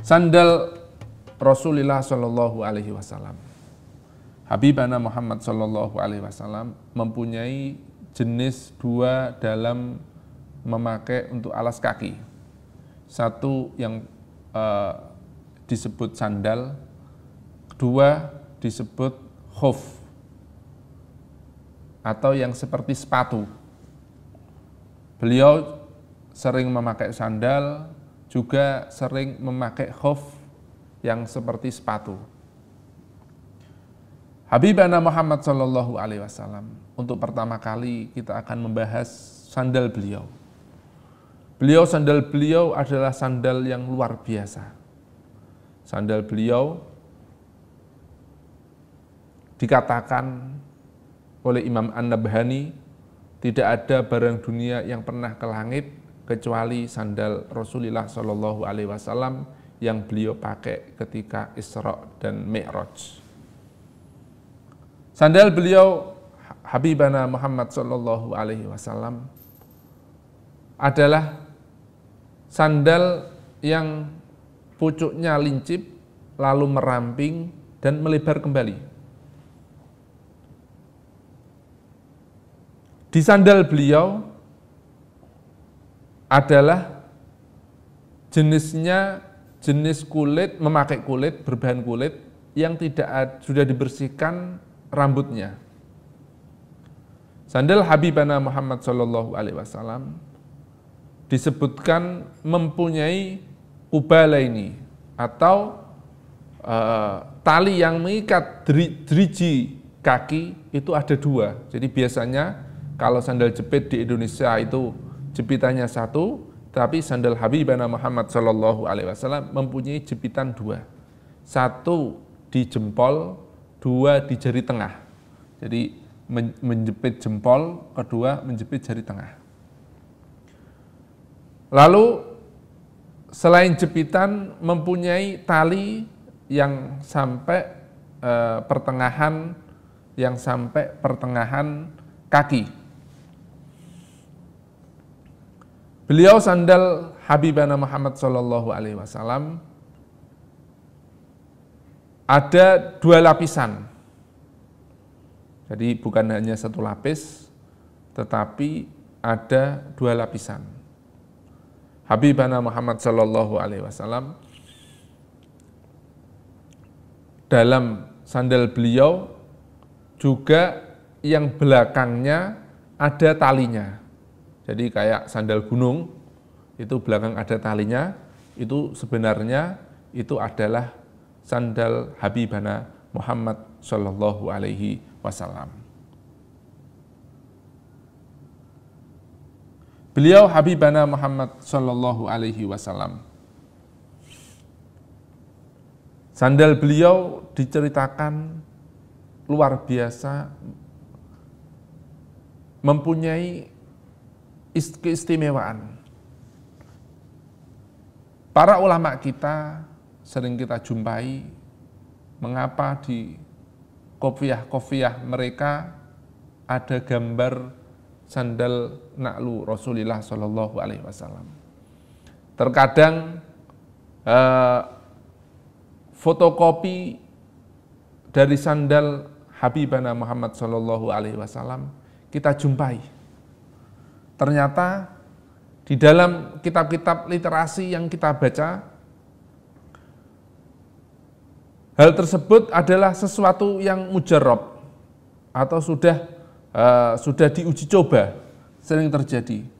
Sandal Rasulullah Shallallahu Alaihi Wasallam. Habibana Muhammad Shallallahu Alaihi Wasallam mempunyai jenis dua dalam memakai untuk alas kaki. Satu yang disebut sandal, kedua disebut khuf atau yang seperti sepatu. Beliau sering memakai sandal, juga sering memakai khuf yang seperti sepatu. Habibana Muhammad Shallallahu Alaihi Wasallam, untuk pertama kali kita akan membahas sandal beliau. Sandal beliau adalah sandal yang luar biasa. Sandal beliau dikatakan oleh Imam An-Nabhani, tidak ada barang dunia yang pernah ke langit kecuali sandal Rasulullah Shallallahu Alaihi Wasallam yang beliau pakai ketika Isra dan Mi'raj. Sandal beliau Habibana Muhammad Shallallahu Alaihi Wasallam adalah sandal yang pucuknya lincip lalu meramping dan melebar kembali. Di sandal beliau adalah jenisnya jenis kulit, memakai kulit, berbahan kulit yang sudah dibersihkan rambutnya. Sandal Habibana Muhammad Shallallahu Alaihi Wasallam disebutkan mempunyai kubalaini atau tali yang mengikat driji kaki itu ada dua. Jadi biasanya kalau sandal jepit di Indonesia itu jepitannya satu, tapi sandal Habibana Muhammad Shallallahu Alaihi Wasallam mempunyai jepitan dua. Satu di jempol, dua di jari tengah. Jadi menjepit jempol, kedua menjepit jari tengah. Lalu selain jepitan mempunyai tali yang sampai pertengahan kaki. Beliau sandal Habibana Muhammad Shallallahu Alaihi Wasallam ada dua lapisan. Jadi bukan hanya satu lapis, tetapi ada dua lapisan. Habibana Muhammad Shallallahu Alaihi Wasallam dalam sandal beliau juga yang belakangnya ada talinya. Jadi kayak sandal gunung, itu belakang ada talinya, itu sebenarnya itu adalah sandal Habibana Muhammad Shallallahu Alaihi Wasallam. Beliau Habibana Muhammad Shallallahu Alaihi Wasallam. Sandal beliau diceritakan luar biasa, mempunyai keistimewaan. Para ulama kita sering kita jumpai, mengapa di kopiah-kopiah mereka ada gambar sandal na'lu Rasulullah Shallallahu Alaihi Wasallam. Terkadang fotokopi dari sandal Habibana Muhammad Shallallahu Alaihi Wasallam kita jumpai. Ternyata di dalam kitab-kitab literasi yang kita baca, hal tersebut adalah sesuatu yang mujarab atau sudah diuji coba, sering terjadi.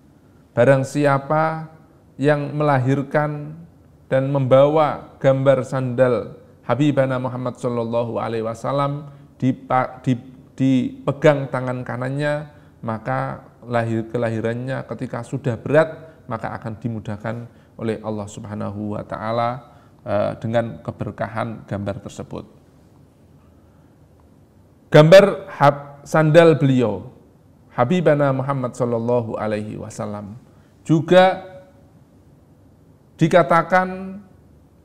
Barang siapa yang melahirkan dan membawa gambar sandal Habibana Muhammad Shallallahu Alaihi Wasallam dipegang tangan kanannya, maka kelahirannya ketika sudah berat, maka akan dimudahkan oleh Allah Subhanahu wa Ta'ala dengan keberkahan gambar tersebut. Gambar sandal beliau Habibana Muhammad Shallallahu Alaihi Wasallam juga dikatakan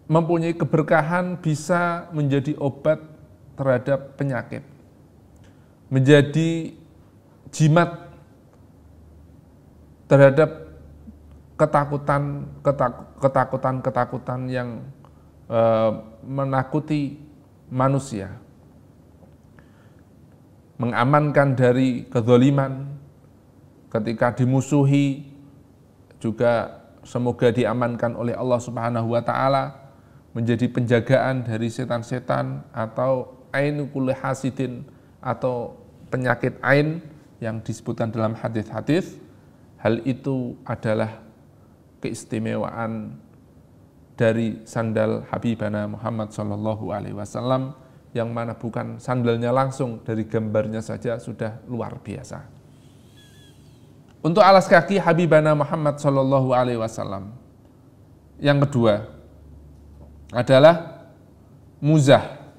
mempunyai keberkahan, bisa menjadi obat terhadap penyakit, menjadi jimat terhadap ketakutan yang menakuti manusia, mengamankan dari kezaliman, ketika dimusuhi juga semoga diamankan oleh Allah Subhanahu wa taala, menjadi penjagaan dari setan-setan atau ainu kulli hasidin atau penyakit ain yang disebutkan dalam hadis-hadis. Hal itu adalah keistimewaan dari sandal Habibana Muhammad sallallahu alaihi wasallam, yang mana bukan sandalnya langsung, dari gambarnya saja sudah luar biasa. Untuk alas kaki Habibana Muhammad sallallahu alaihi wasallam yang kedua adalah muzah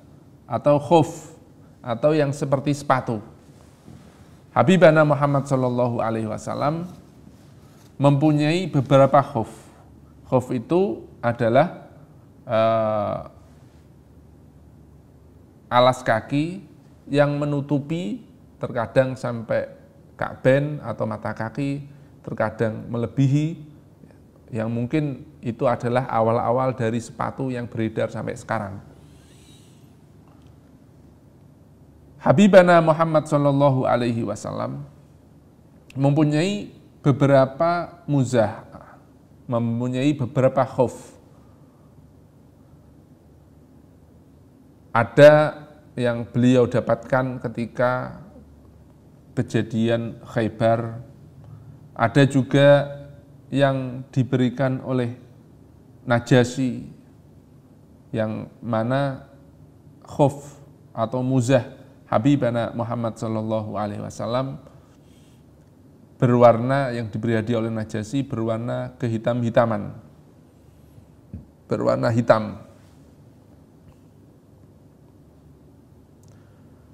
atau khuf atau yang seperti sepatu. Habibana Muhammad sallallahu alaihi wasallam mempunyai beberapa khuf. Khuf itu adalah alas kaki yang menutupi terkadang sampai ka'ben atau mata kaki, terkadang melebihi, yang mungkin itu adalah awal-awal dari sepatu yang beredar sampai sekarang. Habibana Muhammad sallallahu alaihi wasallam mempunyai beberapa muzah, mempunyai beberapa khuf. Ada yang beliau dapatkan ketika kejadian Khaybar, ada juga yang diberikan oleh Najasyi, yang mana khuf atau muzah Habibana Muhammad sallallahu alaihi wasallam berwarna, yang diberi hadiah oleh Najasyi berwarna kehitam-hitaman, berwarna hitam.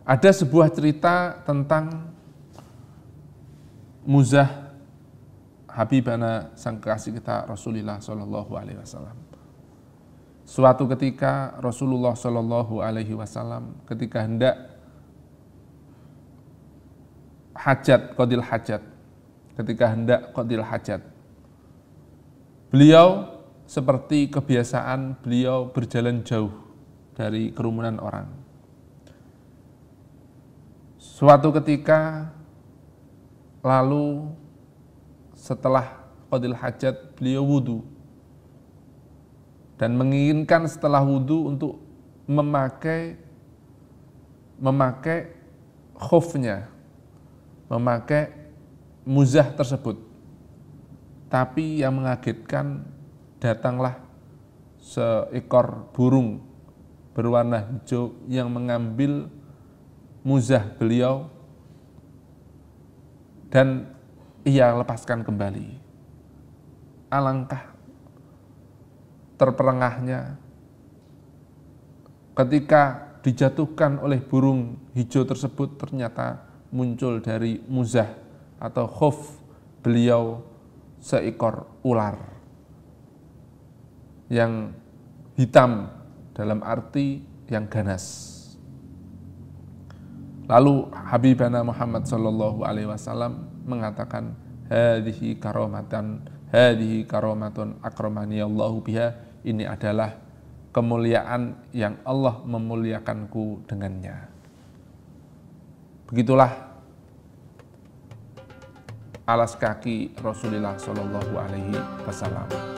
Ada sebuah cerita tentang muzah Habibana sang kekasih kita Rasulullah sallallahu alaihi wasallam. Suatu ketika Rasulullah sallallahu alaihi wasallam ketika hendak qadil hajat, beliau seperti kebiasaan beliau berjalan jauh dari kerumunan orang. Suatu ketika lalu setelah qadil hajat beliau wudu dan menginginkan setelah wudu untuk memakai khufnya, memakai muzah tersebut. Tapi yang mengagetkan, datanglah seekor burung berwarna hijau yang mengambil muzah beliau dan ia lepaskan kembali. Alangkah terperangahnya ketika dijatuhkan oleh burung hijau tersebut, ternyata muncul dari muzah atau khuf beliau seekor ular yang hitam, dalam arti yang ganas. Lalu Habibana Muhammad sallallahu alaihi wasallam mengatakan, hadhihi karomatun akramani Allahu biha, ini adalah kemuliaan yang Allah memuliakanku dengannya. Begitulah alas kaki Rasulullah sallallahu alaihi wasallam.